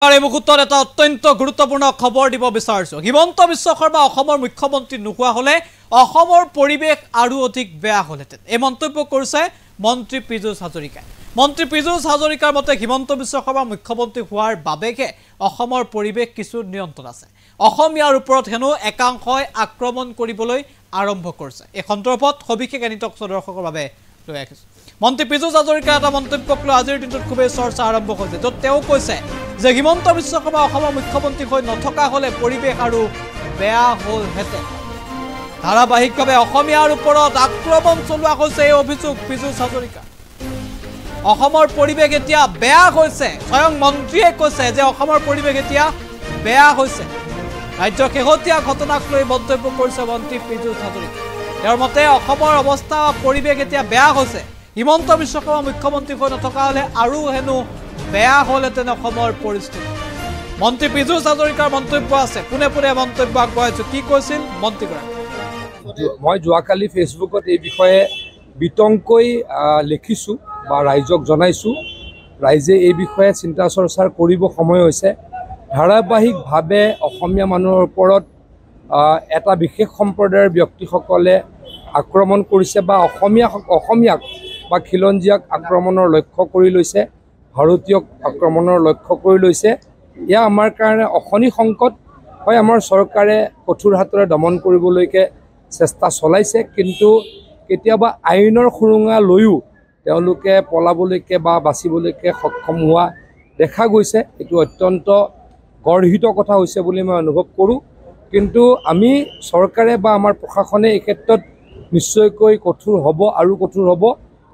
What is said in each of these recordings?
এই মুহূৰ্তত এটা অত্যন্ত গুৰুত্বপূৰ্ণ খবৰ দিব বিচাৰিছো। হিমন্ত বিশ্ব শৰ্মা অসমৰ মুখ্যমন্ত্ৰী নোহোৱা হলে অসমৰ পৰিৱেশ আৰু অধিক বেয়া হলহেঁতেন। এই মন্তব্য কৰিছে মন্ত্ৰী পীযুষ হাজৰিকাই। মন্ত্ৰী পীযুষ হাজৰিকাৰ মতে হিমন্ত বিশ্ব শৰ্মা মুখ্যমন্ত্ৰী হোৱাৰ বাবেহে অসমৰ পৰিৱেশ কিছু নিয়ন্ত্ৰণ আছে। অসমীয়াৰ ওপৰত হেনো একাংশই আক্ৰমণ কৰিবলৈ আৰম্ভ কৰিছে। এই সন্দৰ্ভত সবিশেষ এনিটক দৰ্শকৰ বাবে লৈ আহিছো। মন্ত্ৰী পীযুষ হাজৰিকাৰ এটা মন্তব্যক লৈ আজিৰ দিনটোত খুবেই চৰ্চা আৰম্ভ হৈছে, য'ত তেওঁ কৈছে যে হিমন্ত বিশ্ব শৰ্মা অসমৰ মুখ্যমন্ত্ৰী হৈ নথকা হলে পৰিৱেশ আৰু বেয়া হলহেঁতেন। ধাৰাবাহিকভাৱে অসমীয়াৰ ওপৰত আক্ৰমণ চলোৱা হৈছে এই অভিযোগ পীযুষ হাজৰিকা। অসমৰ পৰিৱেশ এতিয়া বেয়া হৈছে। স্বয়ং মন্ত্ৰীয়ে কৈছে যে অসমৰ পৰিৱেশ এতিয়া বেয়া হৈছে। ৰাজ্যৰ শেহতীয়া ঘটনাক লৈ মন্তব্য কৰিছে মন্ত্ৰী পীযুষ হাজৰিকা। তেওঁৰ মতে অসমৰ অৱস্থা পৰিৱেশ এতিয়া বেয়া হৈছে। হিমন্ত বিশ্ব শৰ্মা মুখ্যমন্ত্ৰী হৈ নথকা হলে আৰু হেনো বেয়া হলহেঁতেন অসমৰ পৰিস্থিতি। মন্ত্ৰী পীযুষ হাজৰিকাৰ মন্তব্য আছে। পোনে পোনে মন্তব্য আগবঢ়াইছো। কি কৈছিল মন্ত্ৰীগৰাকী? মই যোৱাকালি ফেচবুকত এই বিষয়ে বিতংকৈ লিখিছোঁ বা ৰাইজক জনাইছোঁ। ৰাইজে এই বিষয়ে চিন্তা চৰ্চাৰ কৰিব সময় হৈছে। ধাৰাবাহিকভাৱে অসমীয়া মানুহৰ ওপৰত এটা বিশেষ সম্প্ৰদায়ৰ ব্যক্তিসকলে আক্ৰমণ কৰিছে বা অসমীয়াক বা খিলঞ্জীয়াক আক্ৰমণৰ লক্ষ্য কৰি লৈছে, ভাৰতীয়ক আক্ৰমণৰ লক্ষ্য কৰি লৈছে। এয়া আমাৰ কাৰণে অশনি সংকট হয়। আমাৰ চৰকাৰে কঠোৰ হাতেৰে দমন কৰিবলৈকে চেষ্টা চলাইছে, কিন্তু কেতিয়াবা আইনৰ সুৰুঙা লৈও তেওঁলোকে পলাবলৈকে বা বাচিবলৈকে সক্ষম হোৱা দেখা গৈছে। এইটো অত্যন্ত গৰ্হিত কথা হৈছে বুলি মই অনুভৱ কৰোঁ। কিন্তু আমি চৰকাৰে বা আমাৰ প্ৰশাসনে এই ক্ষেত্ৰত নিশ্চয়কৈ কঠোৰ হ'ব আৰু কঠোৰ হ'ব,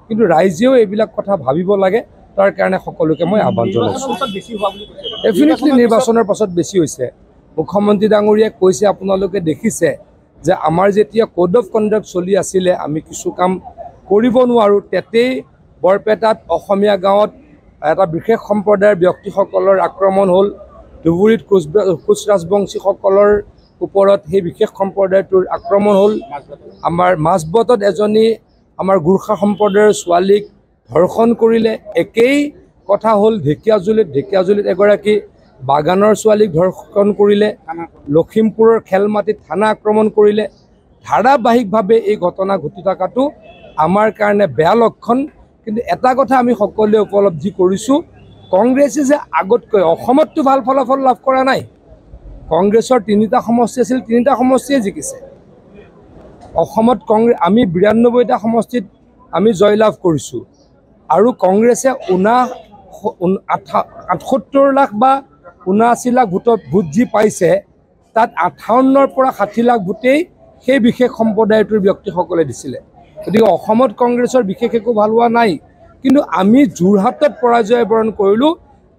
কিন্তু ৰাইজেও এইবিলাক কথা ভাবিব লাগে। তাৰ কাৰণে সকলোকে মই আহ্বান জনাইছোঁ। ডেফিনেটলি নিৰ্বাচনৰ পাছত বেছি হৈছে। মুখ্যমন্ত্ৰী ডাঙৰীয়াই কৈছে, আপোনালোকে দেখিছে যে আমাৰ যেতিয়া কোড অফ কণ্ডাক্ট চলি আছিলে আমি কিছু কাম কৰিব নোৱাৰোঁ। তেতেই বৰপেটাত অসমীয়া গাঁৱত এটা বিশেষ সম্প্ৰদায়ৰ ব্যক্তিসকলৰ আক্ৰমণ হ'ল। ধুবুৰীত কোচ ৰাজবংশীসকলৰ ওপৰত সেই বিশেষ সম্প্ৰদায়টোৰ আক্ৰমণ হ'ল। আমাৰ মাজবাটত এজনী আমাৰ গোৰ্খা সম্প্ৰদায়ৰ ছোৱালীক ধৰ্ষণ কৰিলে। একেই কথা হ'ল ঢেকীয়াজুলিত এগৰাকী বাগানৰ ছোৱালীক ধৰ্ষণ কৰিলে। লখিমপুৰৰ খেলমাটিত থানা আক্ৰমণ কৰিলে। ধাৰাবাহিকভাৱে এই ঘটনা ঘটি থকাটো আমাৰ কাৰণে বেয়া লক্ষণ। কিন্তু এটা কথা আমি সকলোৱে উপলব্ধি কৰিছোঁ, কংগ্ৰেছে যে আগতকৈ অসমততো ভাল ফলাফল লাভ কৰা নাই। কংগ্ৰেছৰ 3টা সমষ্টি আছিল, 3টা সমষ্টিয়ে জিকিছে। অসমত আমি 92টা সমষ্টিত আমি জয়লাভ কৰিছোঁ আৰু কংগ্ৰেছে 78 লাখ বা 79 লাখ ভোট যি পাইছে, তাত 58ৰ পৰা 60 লাখ ভোটেই সেই বিশেষ সম্প্ৰদায়টোৰ ব্যক্তিসকলে দিছিলে। গতিকে অসমত কংগ্ৰেছৰ বিশেষ একো ভাল হোৱা নাই। কিন্তু আমি যোৰহাটত পৰাজয় বৰণ কৰিলোঁ।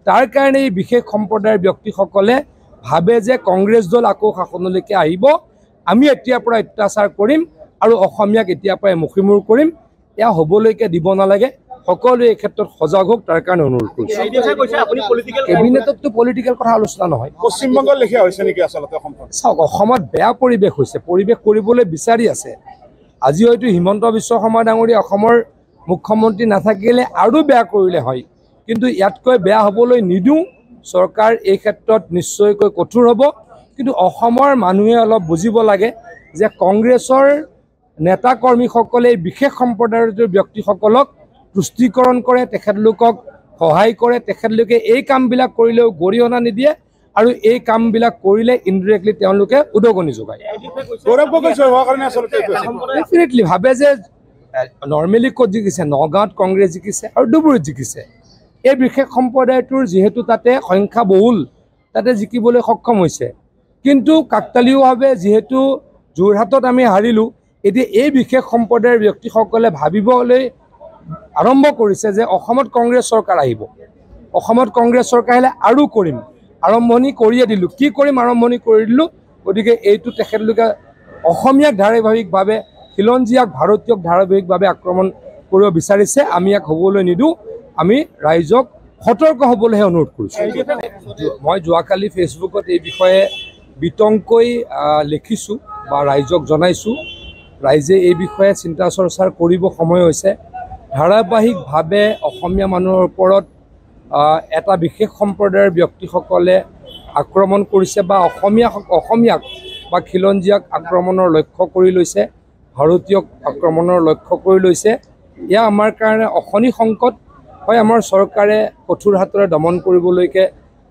তাৰ কাৰণে এই বিশেষ সম্প্ৰদায়ৰ ব্যক্তিসকলে ভাবে যে কংগ্ৰেছ দল আকৌ শাসনলৈকে আহিব, আমি এতিয়াৰ পৰা অত্যাচাৰ কৰিম আৰু অসমীয়াক এতিয়াৰ পৰাই মুখিমূৰ কৰিম। এয়া হ'বলৈকে দিব নালাগে। সকলোৱে এই ক্ষেত্ৰত সজাগ হওক, তাৰ কাৰণে অনুৰোধ কৰিছোঁ। কেবিনেটততো পলিটিকেল কথা আলোচনা নহয়। পশ্চিমবংগৰ লেখীয়া হৈছে নেকি আচলতে? চাওক, অসমত বেয়া পৰিৱেশ হৈছে, পৰিৱেশ কৰিবলৈ বিচাৰি আছে। আজি হয়তো হিমন্ত বিশ্ব শৰ্মা ডাঙৰীয়া অসমৰ মুখ্যমন্ত্ৰী নাথাকিলে আৰু বেয়া কৰিলে হয়, কিন্তু ইয়াতকৈ বেয়া হ'বলৈ নিদিওঁ। চৰকাৰ এই ক্ষেত্ৰত নিশ্চয়কৈ কঠোৰ হ'ব। কিন্তু অসমৰ মানুহে অলপ বুজিব লাগে যে কংগ্ৰেছৰ নেতা কৰ্মীসকলে বিশেষ সম্প্ৰদায়ৰ ব্যক্তিসকলক তুষ্টিকৰণ কৰে, তেখেতলোকক সহায় কৰে। তেখেতলোকে এই কামবিলাক কৰিলেও গৰিহণা নিদিয়ে আৰু এই কামবিলাক কৰিলে ইনডিৰেক্টলি তেওঁলোকে উদগনি যোগায়। ডেফিনেটলি ভাবে যে নৰ্মেলি ক'ত জিকিছে, নগাঁৱত কংগ্ৰেছ জিকিছে আৰু ধুবুৰীত জিকিছে। এই বিশেষ সম্প্ৰদায়টোৰ যিহেতু তাতে সংখ্যা বহুল, তাতে জিকিবলৈ সক্ষম হৈছে। কিন্তু কাকতালীয়ভাৱে যিহেতু যোৰহাটত আমি হাৰিলোঁ, এতিয়া এই বিশেষ সম্প্ৰদায়ৰ ব্যক্তিসকলে ভাবিবলৈ আৰম্ভ কৰিছে যে অসমত কংগ্ৰেছ চৰকাৰ আহিব, অসমত কংগ্ৰেছ চৰকাৰ আহিলে আৰু কৰিম। আৰম্ভণি কৰিয়ে দিলোঁ। কি কৰিম আৰম্ভণি কৰি দিলোঁ। গতিকে এইটো তেখেতলোকে অসমীয়াক ধাৰাবাহিকভাৱে, খিলঞ্জীয়াক ভাৰতীয়ক ধাৰাবাহিকভাৱে আক্ৰমণ কৰিব বিচাৰিছে। আমি ইয়াক হ'বলৈ নিদিওঁ। আমি ৰাইজক সতৰ্ক হ'বলৈহে অনুৰোধ কৰিছোঁ। মই যোৱাকালি ফেচবুকত এই বিষয়ে বিতংকৈ লিখিছোঁ বা ৰাইজক জনাইছোঁ। ৰাইজে এই বিষয়ে চিন্তা চৰ্চাৰ কৰিব সময় হৈছে। ধাৰাবাহিকভাৱে অসমীয়া মানুহৰ ওপৰত এটা বিশেষ সম্প্ৰদায়ৰ ব্যক্তিসকলে আক্ৰমণ কৰিছে বা অসমীয়াক বা খিলঞ্জীয়াক আক্ৰমণৰ লক্ষ্য কৰি লৈছে, ভাৰতীয়ক আক্ৰমণৰ লক্ষ্য কৰি লৈছে। এয়া আমাৰ কাৰণে অশনি সংকট হয়। আমাৰ চৰকাৰে কঠোৰ হাতেৰে দমন কৰিবলৈকে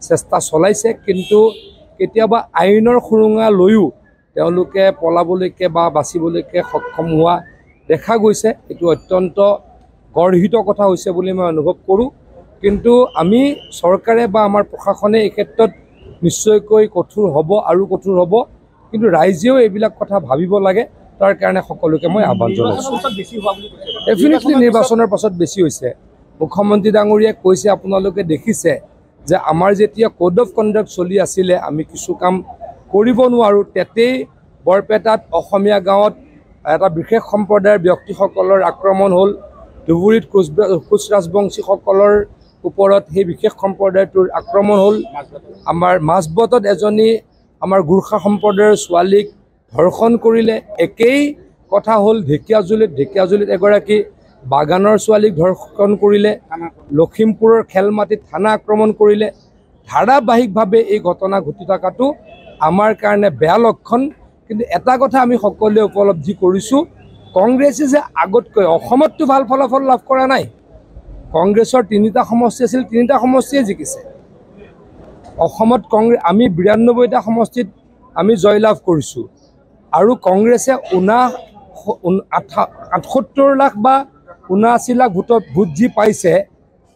চেষ্টা চলাইছে, কিন্তু কেতিয়াবা আইনৰ সুৰুঙা লৈও তেওঁলোকে পলাবলৈকে বা বাচিবলৈকে সক্ষম হোৱা দেখা গৈছে। এইটো অত্যন্ত গৰ্হিত কথা হৈছে বুলি মই অনুভৱ কৰোঁ। কিন্তু আমি চৰকাৰে বা আমাৰ প্ৰশাসনে এই ক্ষেত্ৰত নিশ্চয়কৈ কঠোৰ হ'ব আৰু কঠোৰ হ'ব, কিন্তু ৰাইজেও এইবিলাক কথা ভাবিব লাগে। তাৰ কাৰণে সকলোকে মই আহ্বান জনাইছোঁ। ডেফিনেটলি নিৰ্বাচনৰ পাছত বেছি হৈছে। মুখ্যমন্ত্ৰী ডাঙৰীয়াই কৈছে, আপোনালোকে দেখিছে যে আমাৰ যেতিয়া কোড অফ কণ্ডাক্ট চলি আছিলে আমি কিছু কাম কৰিব নোৱাৰোঁ। তেতেই বৰপেটাত অসমীয়া গাঁৱত এটা বিশেষ সম্প্ৰদায়ৰ ব্যক্তিসকলৰ আক্ৰমণ হ'ল। ধুবুৰীত কোচ ৰাজবংশীসকলৰ ওপৰত সেই বিশেষ সম্প্ৰদায়টোৰ আক্ৰমণ হ'ল। আমাৰ মাজবটত এজনী আমাৰ গোৰ্খা সম্প্ৰদায়ৰ ছোৱালীক ধৰ্ষণ কৰিলে। একেই কথা হ'ল ঢেকীয়াজুলিত এগৰাকী বাগানৰ ছোৱালীক ধৰ্ষণ কৰিলে। লখিমপুৰৰ খেলমাটিত থানা আক্ৰমণ কৰিলে। ধাৰাবাহিকভাৱে এই ঘটনা ঘটি থকাটো আমাৰ কাৰণে বেয়া লক্ষণ। কিন্তু এটা কথা আমি সকলোৱে উপলব্ধি কৰিছোঁ, কংগ্ৰেছে যে আগতকৈ অসমততো ভাল ফলাফল লাভ কৰা নাই। কংগ্ৰেছৰ 3টা সমষ্টি আছিল, 3টা সমষ্টিয়ে জিকিছে। অসমত আমি 92টা সমষ্টিত আমি জয়লাভ কৰিছোঁ, আৰু কংগ্ৰেছে 78 লাখ বা 79 লাখ ভোট যি পাইছে,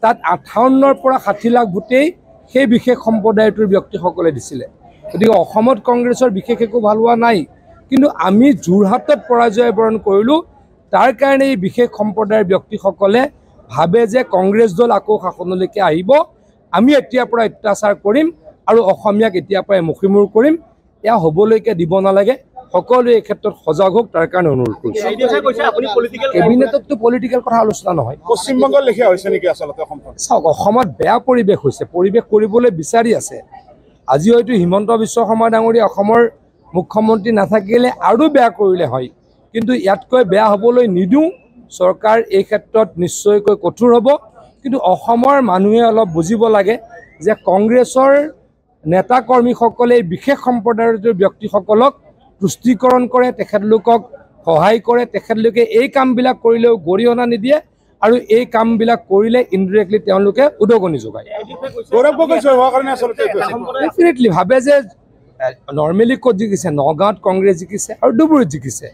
তাত 58ৰ পৰা 60 লাখ ভোটেই সেই বিশেষ সম্প্ৰদায়টোৰ ব্যক্তিসকলে দিছিলে। গতিকে অসমত কংগ্ৰেছৰ বিশেষ একো ভাল হোৱা নাই, কিন্তু আমি যোৰহাটত পৰাজয় বৰণ কৰিলোঁ। তাৰ কাৰণে এই বিশেষ সম্প্ৰদায়ৰ ব্যক্তিসকলে ভাবে যে কংগ্ৰেছ দল আকৌ শাসনলৈকে আহিব, আমি এতিয়াৰ পৰা অত্যাচাৰ কৰিম আৰু অসমীয়াক এতিয়াৰ পৰাই মুখিমূৰ কৰিম। এয়া হ'বলৈকে দিব নালাগে। সকলোৱে এই ক্ষেত্ৰত সজাগ হওক, তাৰ কাৰণে অনুৰোধ কৰিছোঁ। কেবিনেটততো পলিটিকেল কথা আলোচনা নহয়। পশ্চিমবংগৰ লেখীয়া হৈছে নেকি আচলতে অসমখন? চাওক, অসমত বেয়া পৰিৱেশ হৈছে, পৰিৱেশ কৰিবলৈ বিচাৰি আছে। আজি হয়তো হিমন্ত বিশ্ব শৰ্মা ডাঙৰীয়া অসমৰ মুখ্যমন্ত্ৰী নাথাকিলে আৰু বেয়া কৰিলে হয়, কিন্তু ইয়াতকৈ বেয়া হ'বলৈ নিদিওঁ। চৰকাৰ এই ক্ষেত্ৰত নিশ্চয়কৈ কঠোৰ হ'ব, কিন্তু অসমৰ মানুহে অলপ বুজিব লাগে যে কংগ্ৰেছৰ নেতা কৰ্মীসকলে বিশেষ সম্প্ৰদায়ৰ ব্যক্তিসকলক তুষ্টিকৰণ কৰে, তেখেতলোকক সহায় কৰে, তেখেতলোকে এই কামবিলাক কৰিলেও গৰিহণা নিদিয়ে, আৰু এই কামবিলাক কৰিলে ইনডিৰেক্টলি তেওঁলোকে উদগনি যোগায়। ডেফিনেটলি ভাবে যে নৰ্মেলি ক'ত জিকিছে, নগাঁৱত কংগ্ৰেছ জিকিছে আৰু ধুবুৰীত জিকিছে।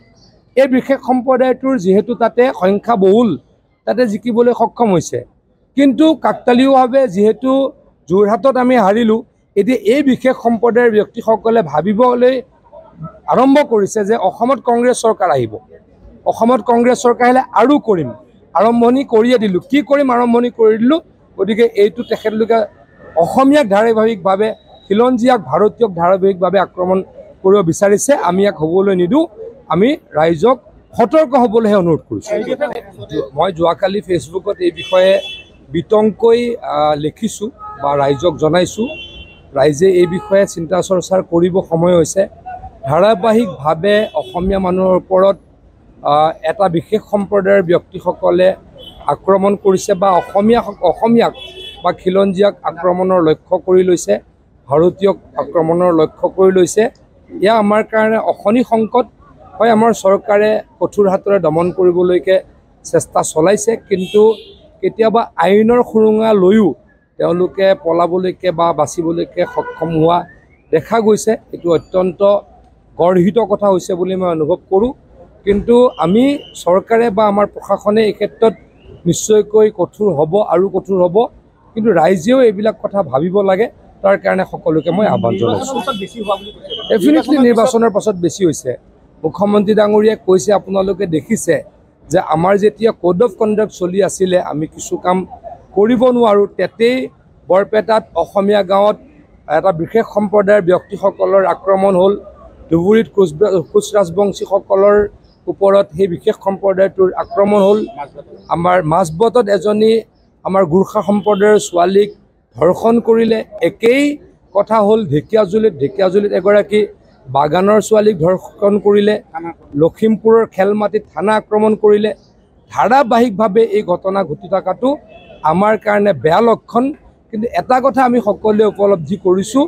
এই বিশেষ সম্প্ৰদায়টোৰ যিহেতু তাতে সংখ্যা বহুল, তাতে জিকিবলৈ সক্ষম হৈছে। কিন্তু কাকতালীয়ভাৱে যিহেতু যোৰহাটত আমি হাৰিলোঁ, এতিয়া এই বিশেষ সম্প্ৰদায়ৰ ব্যক্তিসকলে ভাবিবলৈ আৰম্ভ কৰিছে যে অসমত কংগ্ৰেছ চৰকাৰ আহিব, অসমত কংগ্ৰেছ চৰকাৰ আহিলে আৰু কৰিম। আৰম্ভণি কৰিয়ে দিলোঁ, কি কৰিম আৰম্ভণি কৰি দিলোঁ। গতিকে এইটো তেখেতলোকে অসমীয়াক ধাৰাবাহিকভাৱে, খিলঞ্জীয়াক ভাৰতীয়ক ধাৰাবাহিকভাৱে আক্ৰমণ কৰিব বিচাৰিছে। আমি ইয়াক হ'বলৈ নিদিওঁ। আমি ৰাইজক সতৰ্ক হ'বলৈহে অনুৰোধ কৰিছোঁ। মই যোৱাকালি ফেচবুকত এই বিষয়ে বিতংকৈ লিখিছোঁ বা ৰাইজক জনাইছোঁ। ৰাইজে এই বিষয়ে চিন্তা চৰ্চাৰ কৰিব সময় হৈছে। ধাৰাবাহিকভাৱে অসমীয়া মানুহৰ ওপৰত এটা বিশেষ সম্প্ৰদায়ৰ ব্যক্তিসকলে আক্ৰমণ কৰিছে বা অসমীয়াক বা খিলঞ্জীয়াক আক্ৰমণৰ লক্ষ্য কৰি লৈছে, ভাৰতীয়ক আক্ৰমণৰ লক্ষ্য কৰি লৈছে। এয়া আমাৰ কাৰণে অশনি সংকট হয়। আমাৰ চৰকাৰে কঠোৰ হাতেৰে দমন কৰিবলৈকে চেষ্টা চলাইছে, কিন্তু কেতিয়াবা আইনৰ সুৰুঙা লৈও তেওঁলোকে পলাবলৈকে বা বাচিবলৈকে সক্ষম হোৱা দেখা গৈছে। এইটো অত্যন্ত গৰ্হিত কথা হৈছে বুলি মই অনুভৱ কৰোঁ। কিন্তু আমি চৰকাৰে বা আমাৰ প্ৰশাসনে এই ক্ষেত্ৰত নিশ্চয়কৈ কঠোৰ হ'ব আৰু কঠোৰ হ'ব, কিন্তু ৰাইজেও এইবিলাক কথা ভাবিব লাগে। তাৰ কাৰণে সকলোকে মই আহ্বান জনাইছোঁ। ডেফিনেটলি নিৰ্বাচনৰ পাছত বেছি হৈছে। মুখ্যমন্ত্ৰী ডাঙৰীয়াই কৈছে, আপোনালোকে দেখিছে যে আমাৰ যেতিয়া কোড অফ কণ্ডাক্ট চলি আছিলে আমি কিছু কাম কৰিব নোৱাৰোঁ। তেতেই বৰপেটাত অসমীয়া গাঁৱত এটা বিশেষ সম্প্ৰদায়ৰ ব্যক্তিসকলৰ আক্ৰমণ হ'ল। ধুবুৰীত কোচ ৰাজবংশীসকলৰ ওপৰত সেই বিশেষ সম্প্ৰদায়টোৰ আক্ৰমণ হ'ল। আমাৰ মাজবটত এজনী আমাৰ গোৰ্খা সম্প্ৰদায়ৰ ছোৱালীক ধৰ্ষণ কৰিলে। একেই কথা হ'ল ঢেকীয়াজুলিত এগৰাকী বাগানৰ ছোৱালীক ধৰ্ষণ কৰিলে। লখিমপুৰৰ খেলমাটিত থানা আক্ৰমণ কৰিলে। ধাৰাবাহিকভাৱে এই ঘটনা ঘটি থকাটো আমাৰ কাৰণে বেয়া লক্ষণ। কিন্তু এটা কথা আমি সকলোৱে উপলব্ধি কৰিছোঁ,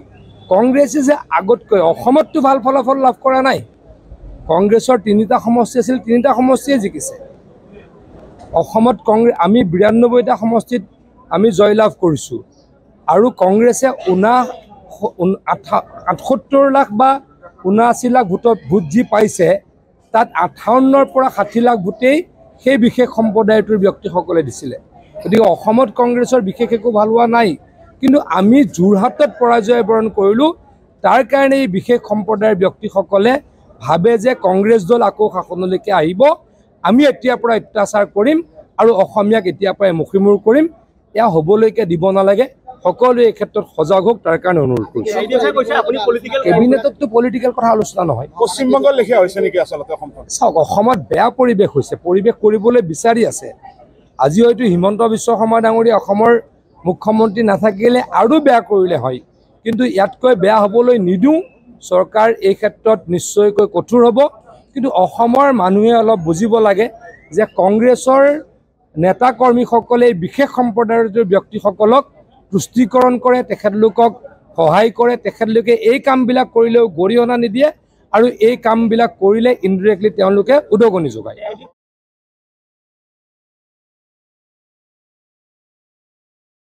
কংগ্ৰেছে যে আগতকৈ অসমততো ভাল ফলাফল লাভ কৰা নাই। কংগ্ৰেছৰ 3টা সমষ্টি আছিল, 3টা সমষ্টিয়ে জিকিছে। অসমত আমি 92টা সমষ্টিত আমি জয়লাভ কৰিছোঁ আৰু কংগ্ৰেছে 78 লাখ বা 79 লাখ ভোট যি পাইছে, তাত 58ৰ পৰা 60 লাখ ভোটেই সেই বিশেষ সম্প্ৰদায়টোৰ ব্যক্তিসকলে দিছিলে। গতিকে অসমত কংগ্ৰেছৰ বিশেষ একো ভাল হোৱা নাই, কিন্তু আমি যোৰহাটত পৰাজয় বৰণ কৰিলোঁ। তাৰ কাৰণে এই বিশেষ সম্প্ৰদায়ৰ ব্যক্তিসকলে ভাবে যে কংগ্ৰেছ দল আকৌ শাসনলৈকে আহিব, আমি এতিয়াৰ পৰা অত্যাচাৰ কৰিম আৰু অসমীয়াক এতিয়াৰ পৰাই মুখিমূৰ কৰিম। এয়া হ'বলৈকে দিব নালাগে, সকলোৱে এই ক্ষেত্ৰত সজাগ হওক, তাৰ কাৰণে অনুৰোধ কৰিছোঁ। কেবিনেটততো পলিটিকেল কথা আলোচনা নহয়। পশ্চিমবংগৰ লেখীয়া হৈছে নেকি আচলতে অসমখন? চাওক, অসমত বেয়া পৰিৱেশ হৈছে, পৰিৱেশ কৰিবলৈ বিচাৰি আছে। আজি হয়তো হিমন্ত বিশ্ব শৰ্মা ডাঙৰীয়া অসমৰ মুখ্যমন্ত্ৰী নাথাকিলে আৰু বেয়া কৰিলে হয়, কিন্তু ইয়াতকৈ বেয়া হ'বলৈ নিদিওঁ। চৰকাৰ এই ক্ষেত্ৰত নিশ্চয়কৈ কঠোৰ হ'ব, কিন্তু অসমৰ মানুহে অলপ বুজিব লাগে যে কংগ্ৰেছৰ নেতা কৰ্মীসকলে বিশেষ সম্প্ৰদায়ৰ ব্যক্তিসকলক তুষ্টিকৰণ কৰে, তেখেতলোকক সহায় কৰে, তেখেতলোকে এই কামবিলাক কৰিলেও গৰিহণা নিদিয়ে আৰু এই কামবিলাক কৰিলে ইনডিৰেক্টলি তেওঁলোকে উদগনি যোগায়।